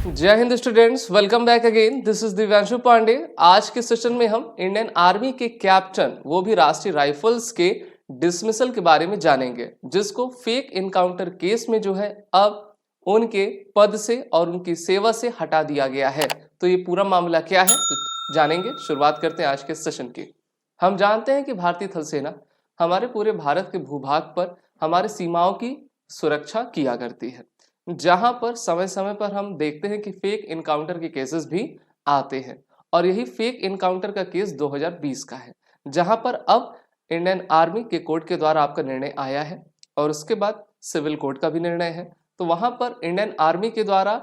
जय हिंद students, welcome back again. This is Divyanshu Pandey. आज के सेशन में हम इंडियन आर्मी के कैप्टन, वो भी राष्ट्रीय राइफल्स के डिसमिसल के बारे में जानेंगे, जिसको फेक इनकाउंटर केस में जो है अब उनके पद से और उनकी सेवा से हटा दिया गया है। तो ये पूरा मामला क्या है तो जानेंगे। शुरुआत करते हैं आज के सेशन की। हम जानते हैं कि भारतीय थल सेना हमारे पूरे भारत के भूभाग पर हमारे सीमाओं की सुरक्षा किया करती है, जहां पर समय समय पर हम देखते हैं कि फेक इनकाउंटर के केसेस भी आते हैं। और यही फेक इनकाउंटर का केस 2020 का है, जहां पर अब इंडियन आर्मी के कोर्ट के द्वारा आपका निर्णय आया है और उसके बाद सिविल कोर्ट का भी निर्णय है। तो वहां पर इंडियन आर्मी के द्वारा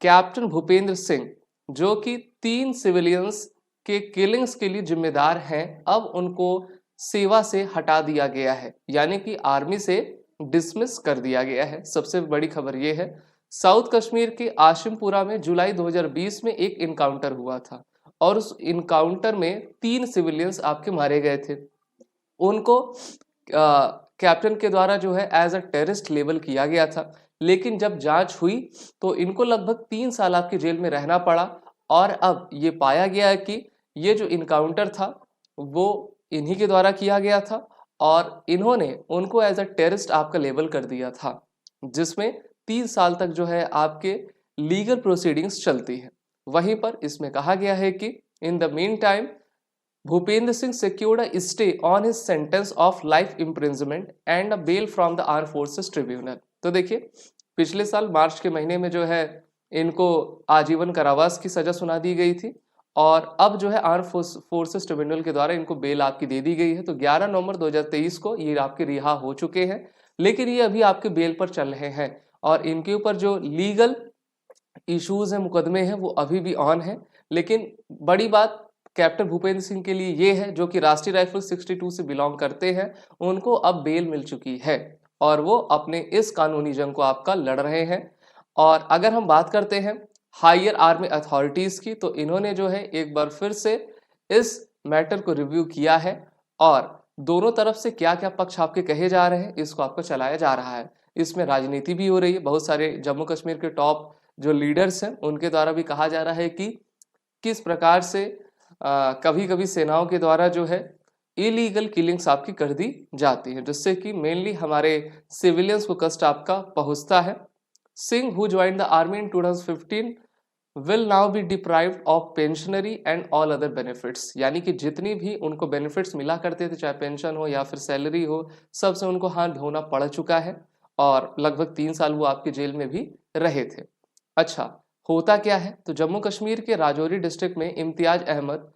कैप्टन भूपेंद्र सिंह, जो कि 3 सिविलियंस के किलिंग्स के लिए जिम्मेदार हैं, अब उनको सेवा से हटा दिया गया है, यानी कि आर्मी से डिसमिस कर दिया गया है। सबसे बड़ी खबर यह है, साउथ कश्मीर के आशिमपुरा में जुलाई 2020 में एक इनकाउंटर हुआ था और उस इनकाउंटर में 3 सिविलियंस आपके मारे गए थे। उनको कैप्टन के द्वारा जो है एज अ टेररिस्ट लेबल किया गया था, लेकिन जब जांच हुई तो इनको लगभग 3 साल आपकी जेल में रहना पड़ा। और अब ये पाया गया है कि ये जो इनकाउंटर था वो इन्हीं के द्वारा किया गया था और इन्होंने उनको एज अ टेररिस्ट आपका लेबल कर दिया था, जिसमें 3 साल तक जो है आपके लीगल प्रोसीडिंग्स चलती है। वहीं पर इसमें कहा गया है कि in the mean time Bhupendra Singh secured a stay on his sentence of life imprisonment and a bail from the Armed Forces Tribunal। तो देखिए, पिछले साल मार्च के महीने में जो है इनको आजीवन कारावास की सजा सुना दी गई थी और अब जो है आर्म फोर्सेस ट्रिब्यूनल के द्वारा इनको बेल आपकी दे दी गई है। तो 11 नवंबर 2023 को ये आपके रिहा हो चुके हैं, लेकिन ये अभी आपके बेल पर चल रहे हैं और इनके ऊपर जो लीगल इश्यूज हैं, मुकदमे हैं, वो अभी भी ऑन है। लेकिन बड़ी बात कैप्टन भूपेंद्र सिंह के लिए ये है, जो कि राष्ट्रीय राइफल 62 से बिलोंग करते हैं, उनको अब बेल मिल चुकी है और वो अपने इस कानूनी जंग को आपका लड़ रहे हैं। और अगर हम बात करते हैं हायर आर्मी अथॉरिटीज की, तो इन्होंने जो है एक बार फिर से इस मैटर को रिव्यू किया है और दोनों तरफ से क्या क्या पक्ष आपके कहे जा रहे हैं इसको आपको चलाया जा रहा है। इसमें राजनीति भी हो रही है। बहुत सारे जम्मू कश्मीर के टॉप जो लीडर्स हैं उनके द्वारा भी कहा जा रहा है कि किस प्रकार से कभी कभी सेनाओं के द्वारा जो है इलीगल किलिंग्स आपकी कर दी जाती है, जिससे कि मेनली हमारे सिविलियंस को कष्ट आपका पहुंचता है। Singh who joined the army in 2015 will now B deprived of pensionary and all other benefits, यानी कि जितनी भी उनको बेनिफिट्स मिला करते थे, चाहे पेंशन हो या फिर सैलरी हो, सबसे उनको हाथ धोना पड़ चुका है और लगभग 3 साल वो आपके जेल में भी रहे थे। अच्छा, होता क्या है, तो जम्मू कश्मीर के राजौरी डिस्ट्रिक्ट में इम्तियाज अहमद,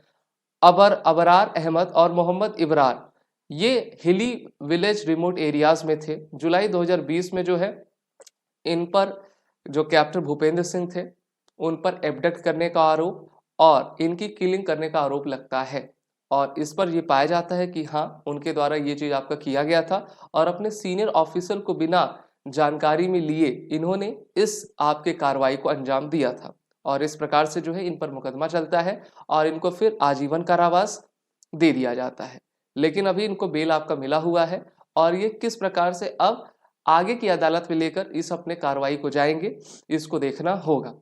अबरार अहमद और मोहम्मद इब्रार, ये हिली विलेज रिमोट एरियाज में थे। जुलाई 2020 में जो है इन पर जो कैप्टन भूपेंद्र सिंह थे उन पर एबडक्ट करने का आरोप और इनकी किलिंग करने का आरोप लगता है और इस पर यह पाया जाता है कि हाँ, उनके द्वारा ये चीज आपका किया गया था और अपने सीनियर ऑफिसर को बिना जानकारी में लिए इन्होंने इस आपके कार्रवाई को अंजाम दिया था और इस प्रकार से जो है इन पर मुकदमा चलता है और इनको फिर आजीवन कारावास दे दिया जाता है। लेकिन अभी इनको बेल आपका मिला हुआ है और ये किस प्रकार से अब आगे की अदालत में लेकर इस अपने कार्रवाई को जाएंगे, इसको देखना होगा।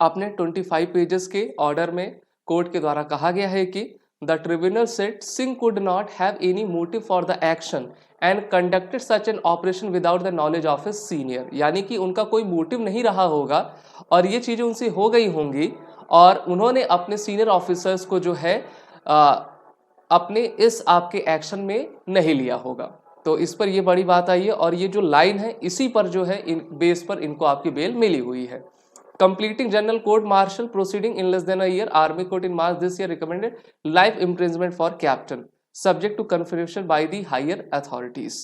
अपने 25 पेजेस के ऑर्डर में कोर्ट के द्वारा कहा गया है कि the tribunal said Singh could not have any motive for the action and conducted such an operation without the knowledge of his senior, यानी कि उनका कोई मोटिव नहीं रहा होगा और ये चीजें उनसे हो गई होंगी और उन्होंने अपने सीनियर ऑफिसर्स को जो है अपने इस आपके एक्शन में नहीं लिया होगा। तो इस पर ये बड़ी बात आई है और ये जो लाइन है इसी पर जो है इन बेस पर इनको आपकी बेल मिली हुई है। Completing general court martial proceeding in less than a year, Army Court in March this year recommended life imprisonment for captain, subject to confirmation by the higher authorities।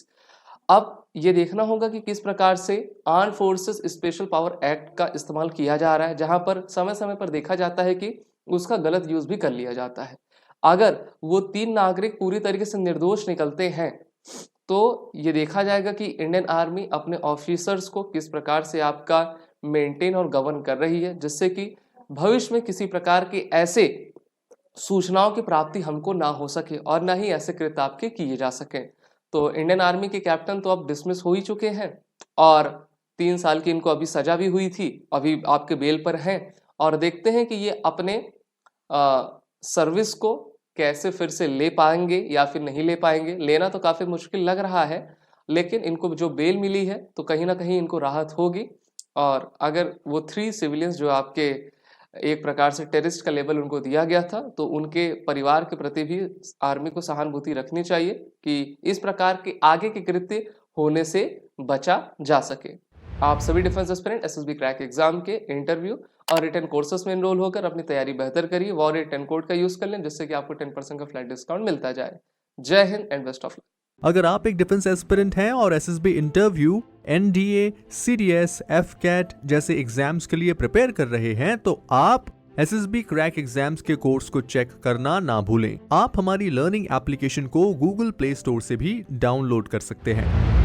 अब ये देखना होगा कि किस प्रकार से arm forces special power act का इस्तेमाल किया जा रहा है, जहां पर समय समय पर देखा जाता है कि उसका गलत यूज भी कर लिया जाता है। अगर वो 3 नागरिक पूरी तरीके से निर्दोष निकलते हैं तो ये देखा जाएगा कि इंडियन आर्मी अपने ऑफिसर्स को किस प्रकार से आपका मेंटेन और गवर्न कर रही है, जिससे कि भविष्य में किसी प्रकार के ऐसे सूचनाओं की प्राप्ति हमको ना हो सके और ना ही ऐसे कृत्य आपके किए जा सके। तो इंडियन आर्मी के कैप्टन तो अब डिसमिस हो ही चुके हैं और 3 साल की इनको अभी सजा भी हुई थी, अभी आपके बेल पर हैं और देखते हैं कि ये अपने सर्विस को कैसे फिर से ले पाएंगे या फिर नहीं ले पाएंगे। लेना तो काफ़ी मुश्किल लग रहा है, लेकिन इनको जो बेल मिली है तो कहीं ना कहीं इनको राहत होगी। और अगर वो 3 सिविलियंस जो आपके एक प्रकार से टेररिस्ट का लेवल उनको दिया गया था, तो उनके परिवार के प्रति भी आर्मी को सहानुभूति रखनी चाहिए कि इस प्रकार के आगे के कृत्य होने से बचा जा सके। आप सभी defence aspirant SSB crack exam के इंटरव्यू और रिटन कोर्सेस में एनरोल होकर अपनी तैयारी बेहतर करिए। वॉरियर 10 कोड का यूज कर लें, जिससे कि आपको 10% का फ्लैट डिस्काउंट मिलता जाए। जय Hind and best of luck. अगर आप एक डिफेंस एस्पिरेंट हैं और SSB interview, NDA, CDS, AFCAT जैसे एग्जाम्स के लिए प्रिपेयर कर रहे हैं, तो आप एसएसबी क्रैक एग्जाम्स के कोर्स को चेक करना ना भूलें। आप हमारी लर्निंग एप्लीकेशन को गूगल प्ले स्टोर से भी डाउनलोड कर सकते हैं।